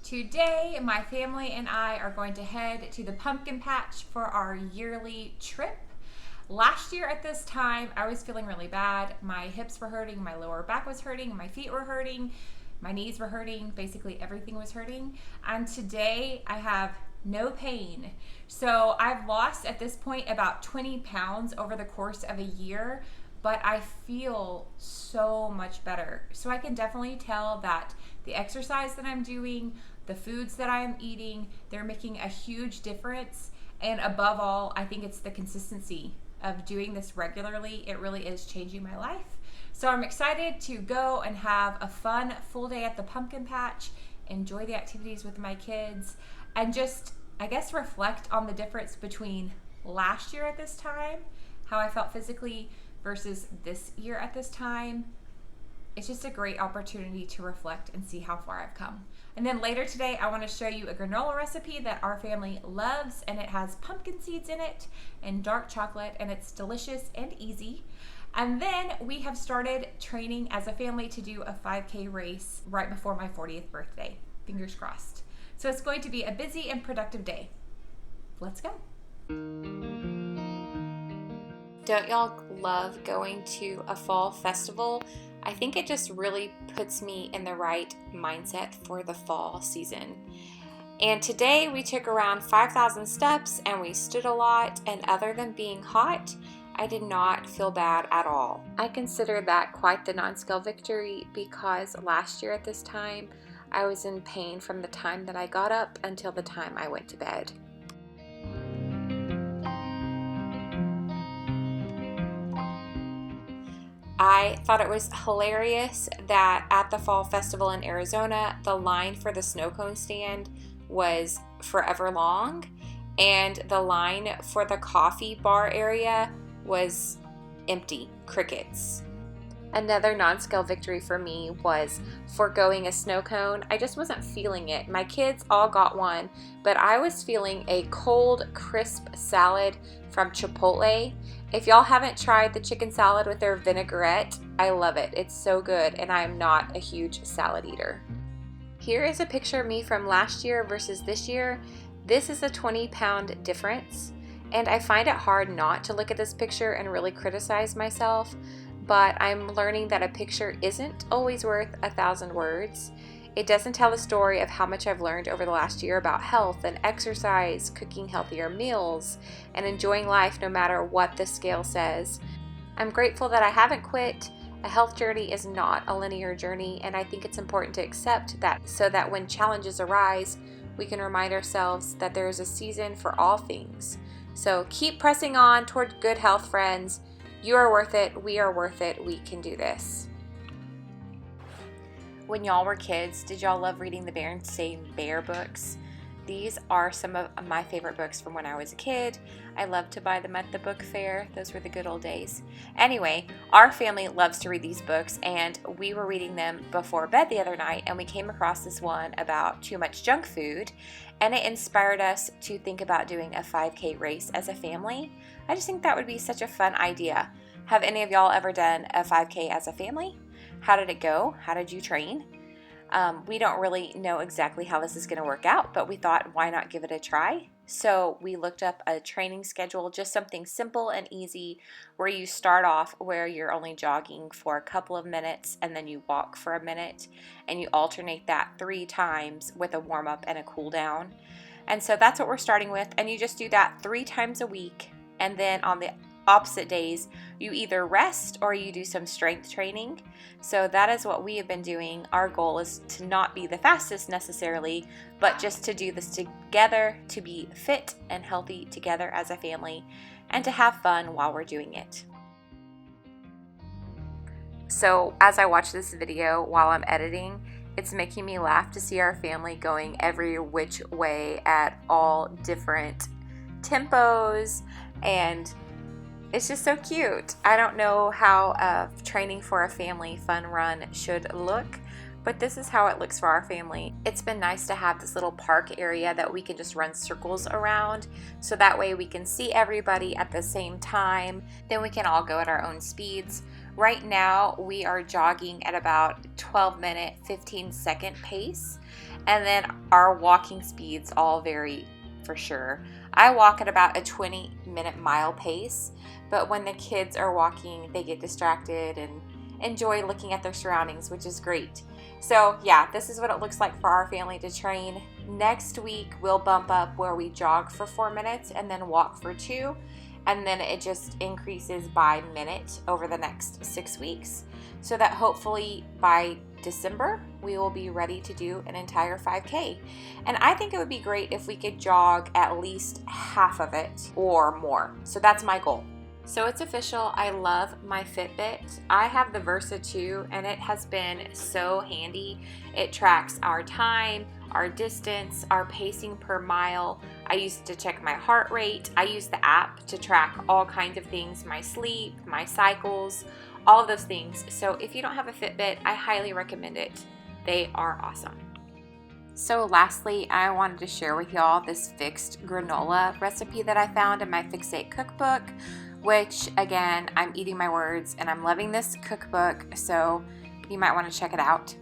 Today, my family and I are going to head to the pumpkin patch for our yearly trip. Last year at this time, I was feeling really bad. My hips were hurting, my lower back was hurting, my feet were hurting, my knees were hurting, basically everything was hurting. And today, I have no pain. So I've lost at this point about 20 pounds over the course of a year, but I feel so much better. So I can definitely tell that the exercise that I'm doing, the foods that I'm eating, they're making a huge difference. And above all, I think it's the consistency of doing this regularly. It really is changing my life. So I'm excited to go and have a fun full day at the pumpkin patch, enjoy the activities with my kids, and just, I guess, reflect on the difference between last year at this time, how I felt physically, versus this year at this time. It's just a great opportunity to reflect and see how far I've come. And then later today, I want to show you a granola recipe that our family loves, and it has pumpkin seeds in it and dark chocolate, and it's delicious and easy. And then we have started training as a family to do a 5K race right before my 40th birthday. Fingers crossed. So it's going to be a busy and productive day. Let's go. Don't y'all love going to a fall festival? I think it just really puts me in the right mindset for the fall season. And today we took around 5,000 steps and we stood a lot, and other than being hot, I did not feel bad at all. I consider that quite the non-scale victory because last year at this time, I was in pain from the time that I got up until the time I went to bed. I thought it was hilarious that at the Fall Festival in Arizona, the line for the snow cone stand was forever long, and the line for the coffee bar area was empty, crickets. Another non-scale victory for me was foregoing a snow cone. I just wasn't feeling it. My kids all got one, but I was feeling a cold, crisp salad from Chipotle. If y'all haven't tried the chicken salad with their vinaigrette, I love it. It's so good, and I am not a huge salad eater. Here is a picture of me from last year versus this year. This is a 20-pound difference, and I find it hard not to look at this picture and really criticize myself, but I'm learning that a picture isn't always worth 1,000 words. It doesn't tell the story of how much I've learned over the last year about health and exercise, cooking healthier meals, and enjoying life no matter what the scale says. I'm grateful that I haven't quit. A health journey is not a linear journey, and I think it's important to accept that so that when challenges arise, we can remind ourselves that there is a season for all things. So keep pressing on toward good health, friends. You are worth it. We are worth it. We can do this. When y'all were kids, did y'all love reading the Berenstain Bear books? These are some of my favorite books from when I was a kid. I loved to buy them at the book fair. Those were the good old days. Anyway, our family loves to read these books, and we were reading them before bed the other night, and we came across this one about too much junk food, and it inspired us to think about doing a 5K race as a family. I just think that would be such a fun idea. Have any of y'all ever done a 5K as a family? How did it go? How did you train? We don't really know exactly how this is going to work out, but we thought, why not give it a try? So we looked up a training schedule, just something simple and easy, where you start off where you're only jogging for a couple of minutes and then you walk for a minute, and you alternate that 3 times with a warm-up and a cool down. And so that's what we're starting with, and you just do that 3 times a week, and then on the opposite days, you either rest or you do some strength training. So that is what we have been doing. Our goal is to not be the fastest necessarily, but just to do this together, to be fit and healthy together as a family, and to have fun while we're doing it. So as I watch this video while I'm editing, it's making me laugh to see our family going every which way at all different tempos, and it's just so cute. I don't know how training for a family fun run should look, but this is how it looks for our family. It's been nice to have this little park area that we can just run circles around, so that way we can see everybody at the same time. Then we can all go at our own speeds. Right now we are jogging at about 12-minute, 15-second pace, and then our walking speeds all vary for sure. I walk at about a 20-minute mile pace, but when the kids are walking, they get distracted and enjoy looking at their surroundings, which is great. So yeah, this is what it looks like for our family to train. Next week, we'll bump up where we jog for 4 minutes and then walk for 2. And then it just increases by minute over the next 6 weeks, so that hopefully by December, we will be ready to do an entire 5K. And I think it would be great if we could jog at least half of it or more. So that's my goal. So it's official, I love my Fitbit. I have the Versa 2, and it has been so handy. It tracks our time, our distance, our pacing per mile. I use it to check my heart rate. I use the app to track all kinds of things, my sleep, my cycles, all of those things. So if you don't have a Fitbit, I highly recommend it. They are awesome. So lastly, I wanted to share with y'all this fixed granola recipe that I found in my Fixate cookbook, which again, I'm eating my words and I'm loving this cookbook, so you might want to check it out.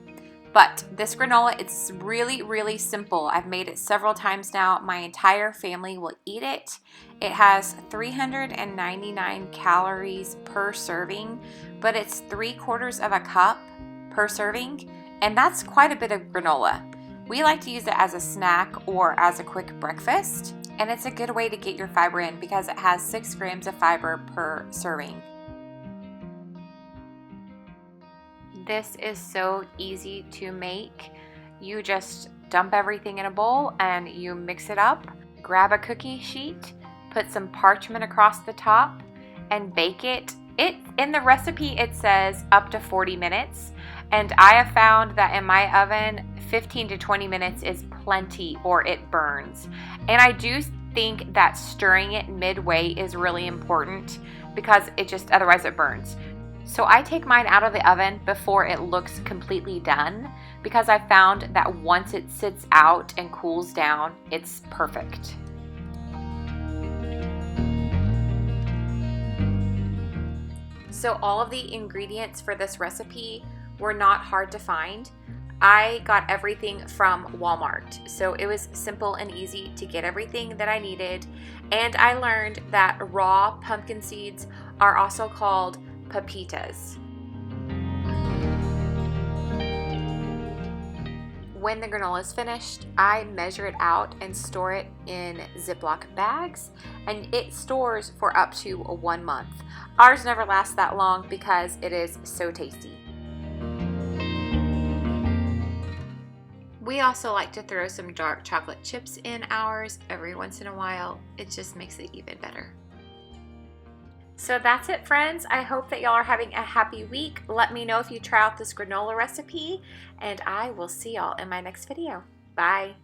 But this granola, it's really, really simple. I've made it several times now. My entire family will eat it. It has 399 calories per serving, but it's 3/4 of a cup per serving, and that's quite a bit of granola. We like to use it as a snack or as a quick breakfast, and it's a good way to get your fiber in because it has 6 grams of fiber per serving. This is so easy to make. You just dump everything in a bowl and you mix it up. Grab a cookie sheet, put some parchment across the top, and bake it. In the recipe, it says up to 40 minutes. And I have found that in my oven, 15 to 20 minutes is plenty or it burns. And I do think that stirring it midway is really important because otherwise it burns. So I take mine out of the oven before it looks completely done because I found that once it sits out and cools down, it's perfect. So all of the ingredients for this recipe were not hard to find. I got everything from Walmart, so it was simple and easy to get everything that I needed. And I learned that raw pumpkin seeds are also called pepitas. When the granola is finished, I measure it out and store it in Ziploc bags, and it stores for up to 1 month. Ours never lasts that long because it is so tasty. We also like to throw some dark chocolate chips in ours every once in a while. It just makes it even better. So that's it, friends. I hope that y'all are having a happy week. Let me know if you try out this granola recipe, and I will see y'all in my next video. Bye.